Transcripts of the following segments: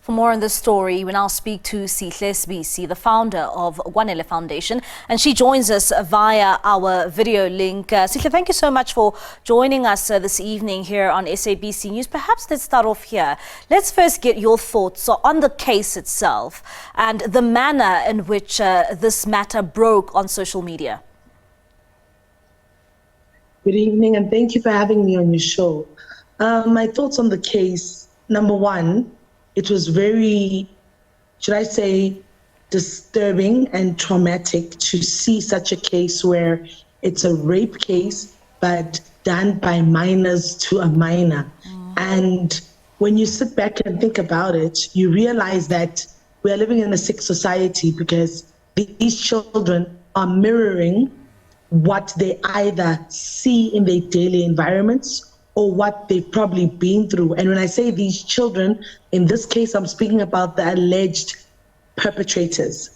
For more on this story, we now speak to Sihle Sibisi, the founder of Kwanele Foundation, and she joins us via our video link. Sihle, thank you so much for joining us this evening here on SABC News. Perhaps let's start off here. Let's first get your thoughts on the case itself and the manner in which this matter broke on social media. Good evening, and thank you for having me on your show. My thoughts on the case: number one, it was very, should I say, disturbing and traumatic to see such a case where it's a rape case, but done by minors to a minor. And when you sit back and think about it, you realize that we are living in a sick society because these children are mirroring what they either see in their daily environments or what they've probably been through. And when I say these children, in this case, I'm speaking about the alleged perpetrators.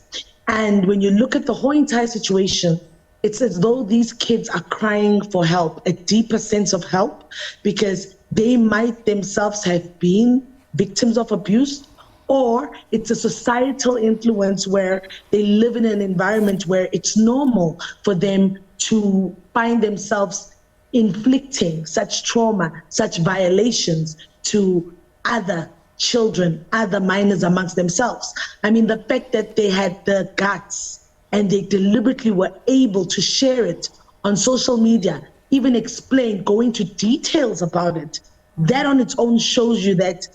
And when you look at the whole entire situation, it's as though these kids are crying for help, a deeper sense of help, because they might themselves have been victims of abuse, or it's a societal influence where they live in an environment where it's normal for them to find themselves inflicting such trauma, such violations to other children, other minors amongst themselves. I mean, the fact that they had the guts and they deliberately were able to share it on social media, even explain, go into details about it, that on its own shows you that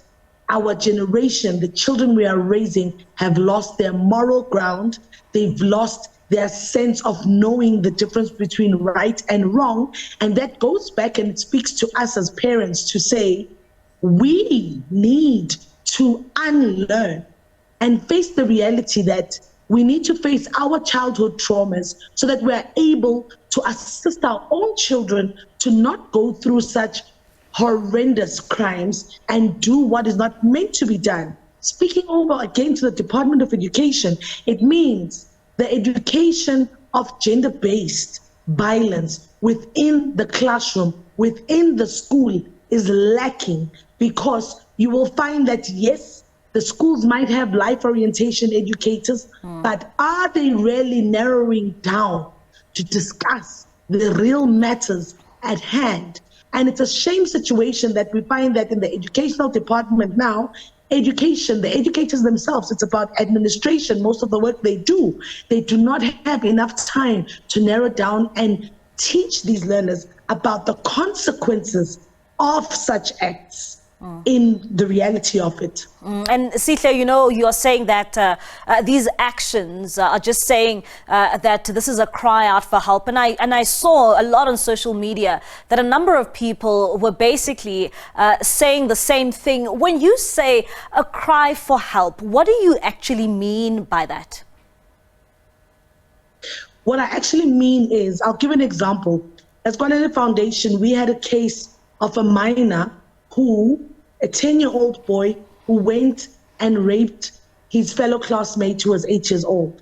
our generation, the children we are raising, have lost their moral ground. They've lost their sense of knowing the difference between right and wrong. And that goes back and it speaks to us as parents to say, we need to unlearn and face the reality that we need to face our childhood traumas so that we're able to assist our own children to not go through such horrendous crimes and do what is not meant to be done. Speaking over again to the Department of Education, it means the education of gender-based violence within the classroom, within the school is lacking, because you will find that, yes, the schools might have life orientation educators, but are they really narrowing down to discuss the real matters at hand? And it's a shame situation that we find that in the educational department now, education, the educators themselves, it's about administration. Most of the work they do not have enough time to narrow down and teach these learners about the consequences of such acts in the reality of it. And Sihle, you know, you are saying that these actions are just saying that this is a cry out for help. And I saw a lot on social media that a number of people were basically saying the same thing. When you say a cry for help, what do you actually mean by that? What I actually mean is, I'll give an example. As Kwanele Foundation, we had a case of a minor a 10-year-old boy who went and raped his fellow classmate who was 8 years old.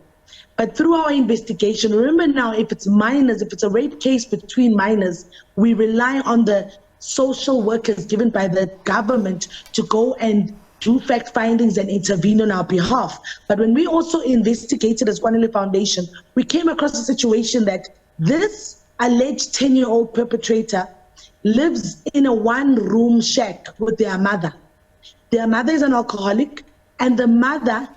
But through our investigation, remember now, if it's minors, if it's a rape case between minors, we rely on the social workers given by the government to go and do fact findings and intervene on our behalf. But when we also investigated as Kwanele Foundation, we came across a situation that this alleged 10-year-old perpetrator lives in a one-room shack with their mother. Their mother is an alcoholic, and the mother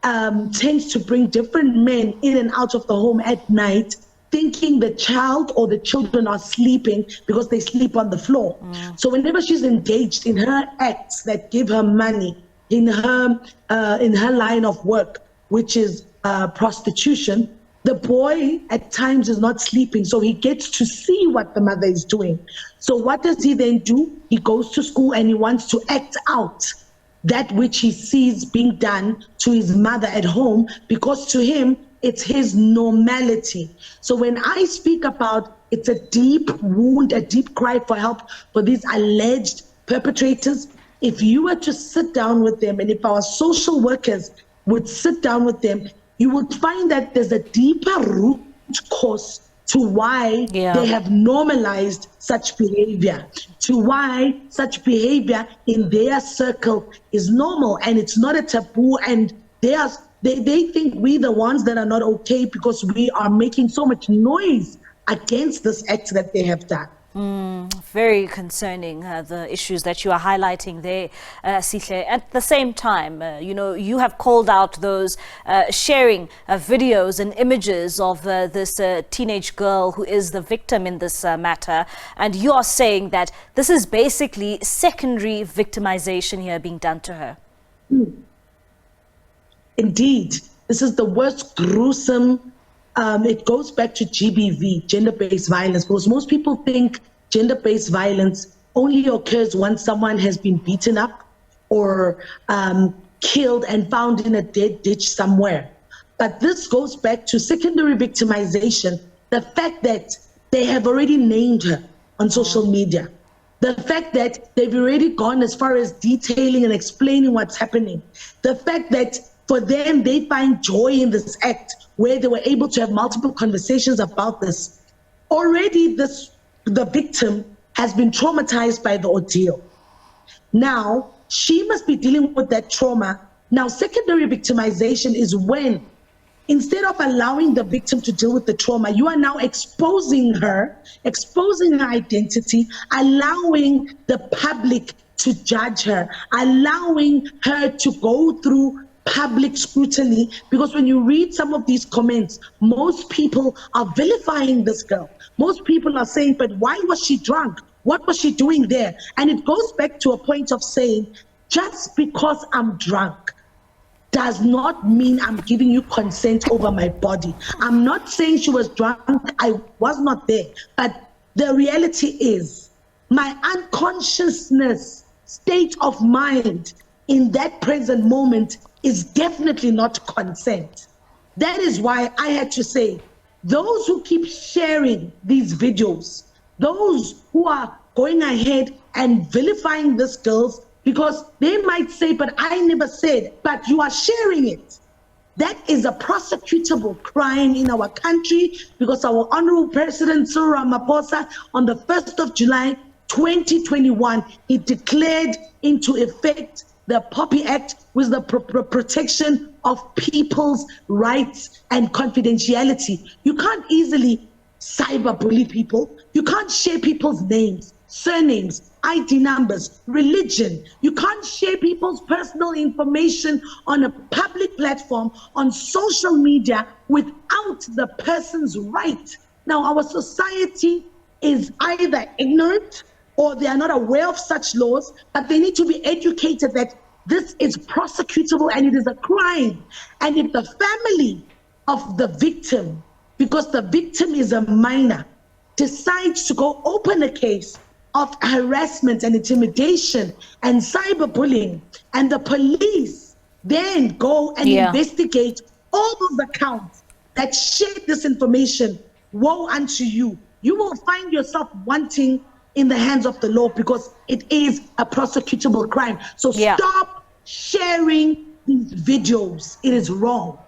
tends to bring different men in and out of the home at night, thinking the child or the children are sleeping because they sleep on the floor. So whenever she's engaged in her acts that give her money, in her line of work, which is prostitution, the boy at times is not sleeping, so he gets to see what the mother is doing. So what does he then do? He goes to school and he wants to act out that which he sees being done to his mother at home, because to him, it's his normality. So when I speak about it's a deep wound, a deep cry for help for these alleged perpetrators, if you were to sit down with them, and if our social workers would sit down with them, you would find that there's a deeper root cause to why they have normalized such behavior, to why such behavior in their circle is normal and it's not a taboo, and they think we the ones that are not okay because we are making so much noise against this act that they have done. Very concerning, the issues that you are highlighting there, Sihle. At the same time, you have called out those sharing videos and images of this teenage girl who is the victim in this matter. And you are saying that this is basically secondary victimization here being done to her. Indeed, this is the worst gruesome. It goes back to GBV, gender-based violence, because most people think gender-based violence only occurs once someone has been beaten up or killed and found in a dead ditch somewhere. But this goes back to secondary victimization, the fact that they have already named her on social media, the fact that they've already gone as far as detailing and explaining what's happening, the fact that for them, they find joy in this act where they were able to have multiple conversations about this. Already the victim has been traumatized by the ordeal. Now, she must be dealing with that trauma. Now, secondary victimization is when, instead of allowing the victim to deal with the trauma, you are now exposing her identity, allowing the public to judge her, allowing her to go through public scrutiny, because when you read some of these comments, most people are vilifying this girl. Most people are saying, but why was she drunk? What was she doing there? And it goes back to a point of saying, just because I'm drunk does not mean I'm giving you consent over my body. I'm not saying she was drunk, I was not there. But the reality is, my unconsciousness state of mind in that present moment is definitely not consent. That is why I had to say, those who keep sharing these videos, those who are going ahead and vilifying these girls, because they might say, but I never said, but you are sharing it. That is a prosecutable crime in our country, because our Honorable President Cyril Ramaphosa on the 1st of July 2021, he declared into effect the POPI Act, with the protection of people's rights and confidentiality. You can't easily cyberbully people. You can't share people's names, surnames, ID numbers, religion. You can't share people's personal information on a public platform, on social media, without the person's right. Now, our society is either ignorant or they are not aware of such laws, but they need to be educated that this is prosecutable and it is a crime. And if the family of the victim, because the victim is a minor, decides to go open a case of harassment and intimidation and cyberbullying, and the police then go and investigate all those accounts that shared this information, woe unto you. You will find yourself wanting in the hands of the law, because it is a prosecutable crime. So stop sharing these videos. It is wrong.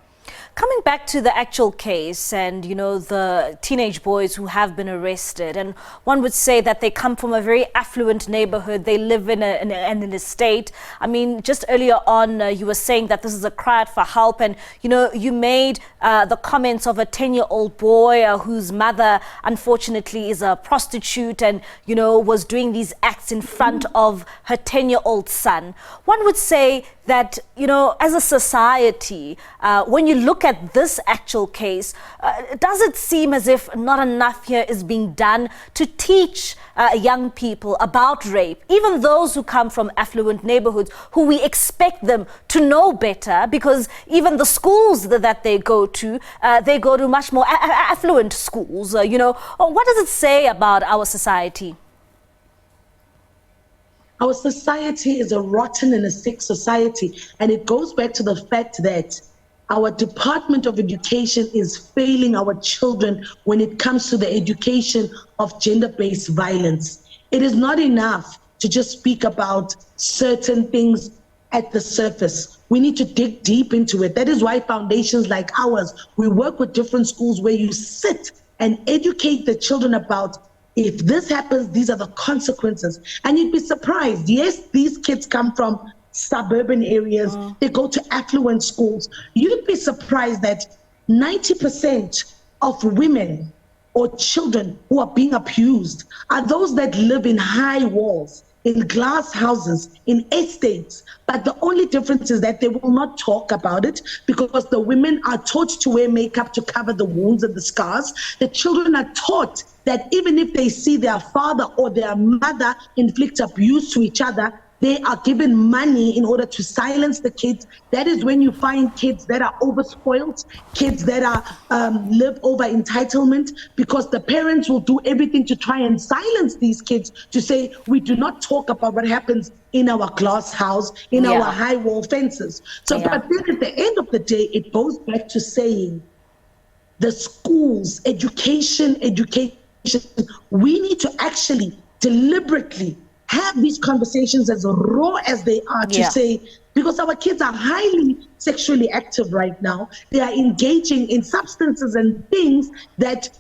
Coming back to the actual case and, the teenage boys who have been arrested, and one would say that they come from a very affluent neighborhood. They live in an estate. I mean, just earlier on, you were saying that this is a cry out for help. And, you made the comments of a 10-year-old boy whose mother, unfortunately, is a prostitute and, was doing these acts in front of her 10-year-old son. One would say that, as a society, when you look at this actual case, does it seem as if not enough here is being done to teach young people about rape, even those who come from affluent neighborhoods, who we expect them to know better, because even the schools that they go to much more affluent schools. What does it say about our society? Our society is a rotten and a sick society, and it goes back to the fact that our Department of Education is failing our children when it comes to the education of gender-based violence. It is not enough to just speak about certain things at the surface. We need to dig deep into it. That is why foundations like ours, we work with different schools where you sit and educate the children about, if this happens, these are the consequences. And you'd be surprised. Yes, these kids come from suburban areas. They go to affluent schools. You'd be surprised that 90% of women or children who are being abused are those that live in high walls, in glass houses, in estates. But the only difference is that they will not talk about it because the women are taught to wear makeup to cover the wounds and the scars. The children are taught that even if they see their father or their mother inflict abuse to each other, they are given money in order to silence the kids. That is when you find kids that are overspoiled, kids that are live over entitlement, because the parents will do everything to try and silence these kids, to say, we do not talk about what happens in our glass house, in our high wall fences. So, but then at the end of the day, it goes back to saying the schools, education, we need to actually deliberately have these conversations as raw as they are, to say, because our kids are highly sexually active right now. They are engaging in substances and things that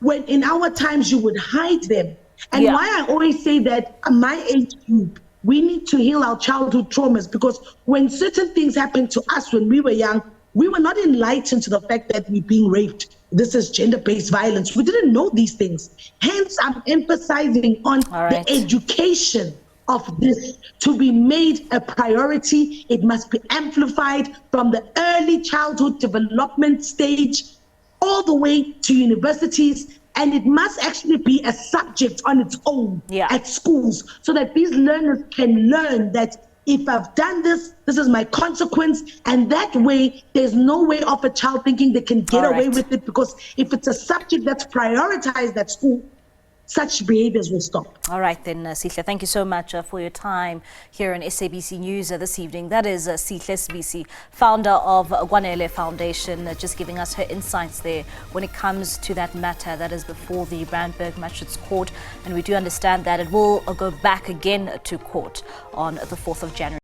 when in our times you would hide them. And why I always say that my age group, we need to heal our childhood traumas, because when certain things happened to us when we were young, we were not enlightened to the fact that we're being raped. This is gender-based violence. We didn't know these things. Hence, I'm emphasizing on the education of this to be made a priority. It must be amplified from the early childhood development stage all the way to universities. And it must actually be a subject on its own at schools, so that these learners can learn that if I've done this, this is my consequence. And that way, there's no way of a child thinking they can get away with it, because if it's a subject that's prioritized at school, such behaviors will stop. All right then, Sihle, thank you so much for your time here on SABC News this evening. That is Sihle Sibisi, founder of Kwanele Foundation, just giving us her insights there when it comes to that matter that is before the Randburg Magistrates Court. And we do understand that it will go back again to court on the 4th of January.